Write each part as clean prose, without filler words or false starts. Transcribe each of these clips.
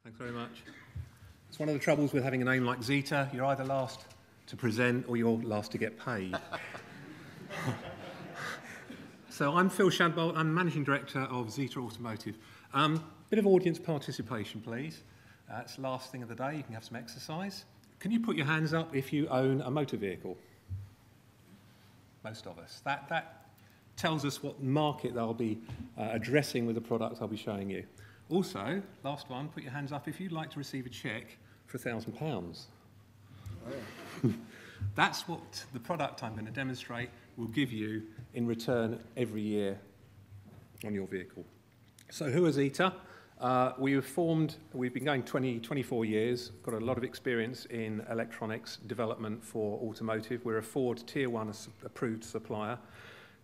Thanks very much. It's one of the troubles with having a name like Zeta. You're either last to present or you're last to get paid. So I'm Phil Shadbolt. I'm Managing Director of Zeta Automotive. Bit of audience participation, please. It's the last thing of the day. You can have some exercise. Can you put your hands up if you own a motor vehicle? Most of us. That tells us what market they'll be addressing with the product I'll be showing you. Also, last one, put your hands up if you'd like to receive a cheque for £1,000. Oh, yeah. That's what the product I'm going to demonstrate will give you in return every year on your vehicle. So who is Zeta? We've been going 24 years, got a lot of experience in electronics development for automotive. We're a Ford Tier 1 approved supplier.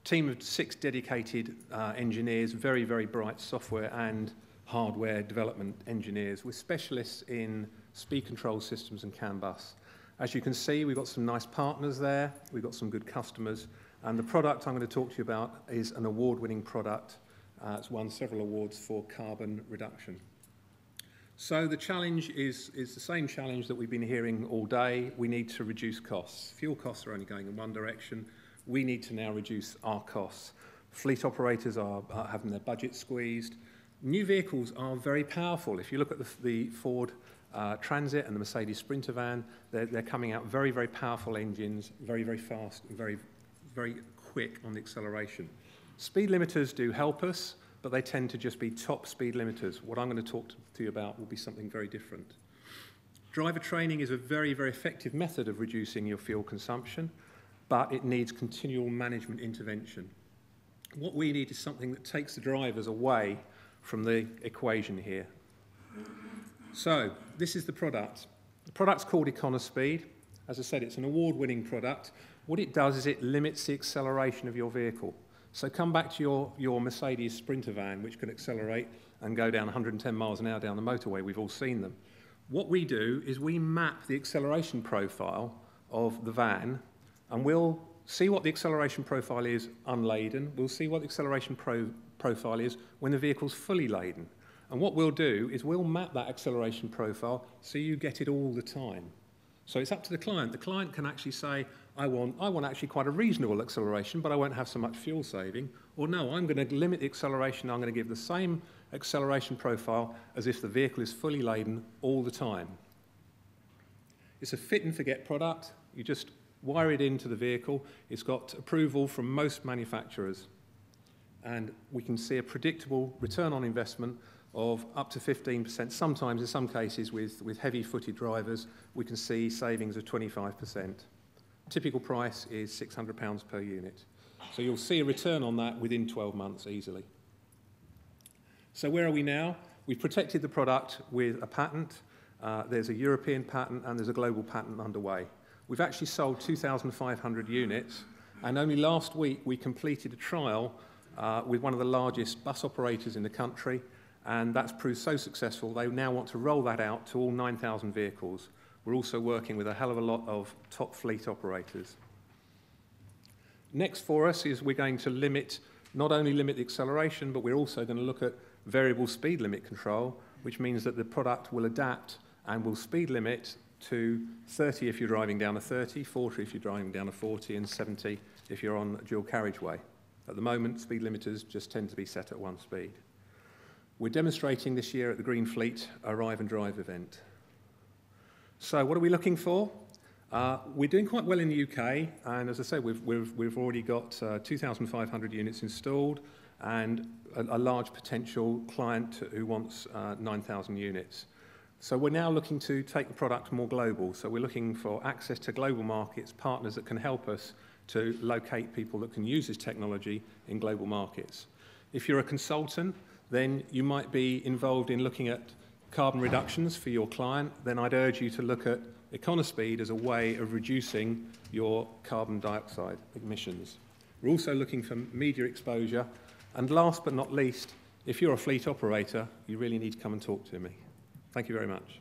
Team of 6 dedicated engineers, very, very bright software and hardware development engineers. We're specialists in speed control systems and CAN bus. As you can see, we've got some nice partners there. We've got some good customers. And the product I'm going to talk to you about is an award-winning product. It's won several awards for carbon reduction. So the challenge is the same challenge that we've been hearing all day. We need to reduce costs. Fuel costs are only going in one direction. We need to now reduce our costs. Fleet operators are having their budget squeezed. New vehicles are very powerful. If you look at the Ford Transit and the Mercedes Sprinter van, they're coming out very, very powerful engines, very, very fast, and very, very quick on the acceleration. Speed limiters do help us, but they tend to just be top speed limiters. What I'm going to talk to you about will be something very different. Driver training is a very, very effective method of reducing your fuel consumption, but it needs continual management intervention. What we need is something that takes the drivers away from the equation here. So this is the product. The product's called EconoSpeed. As I said, it's an award-winning product. What it does is it limits the acceleration of your vehicle. So come back to your Mercedes Sprinter van, which can accelerate and go down 110 miles an hour down the motorway. We've all seen them. What we do is we map the acceleration profile of the van, and we'll see what the acceleration profile is unladen. We'll see what the acceleration profile is when the vehicle's fully laden. And what we'll do is we'll map that acceleration profile so you get it all the time. So it's up to the client. The client can actually say, I want actually quite a reasonable acceleration, but I won't have so much fuel saving. Or no, I'm going to limit the acceleration. I'm going to give the same acceleration profile as if the vehicle is fully laden all the time. It's a fit and forget product. You just wire it into the vehicle. It's got approval from most manufacturers. And we can see a predictable return on investment of up to 15%. Sometimes, in some cases, with heavy-footed drivers, we can see savings of 25%. Typical price is £600 per unit. So you'll see a return on that within 12 months easily. So where are we now? We've protected the product with a patent. There's a European patent and there's a global patent underway. We've actually sold 2,500 units, and only last week we completed a trial with one of the largest bus operators in the country, and that's proved so successful they now want to roll that out to all 9,000 vehicles. We're also working with a hell of a lot of top fleet operators. Next for us is we're going to not only limit the acceleration, but we're also going to look at variable speed limit control, which means that the product will adapt and will speed limit to 30 if you're driving down a 30, 40 if you're driving down a 40, and 70 if you're on a dual carriageway. At the moment, speed limiters just tend to be set at one speed. We're demonstrating this year at the Green Fleet Arrive and Drive event. So what are we looking for? We're doing quite well in the UK, and as I said, we've already got 2,500 units installed and a large potential client who wants 9,000 units. So we're now looking to take the product more global. So we're looking for access to global markets, partners that can help us to locate people that can use this technology in global markets. If you're a consultant, then you might be involved in looking at carbon reductions for your client. Then I'd urge you to look at EconoSpeed as a way of reducing your carbon dioxide emissions. We're also looking for media exposure. And last but not least, if you're a fleet operator, you really need to come and talk to me. Thank you very much.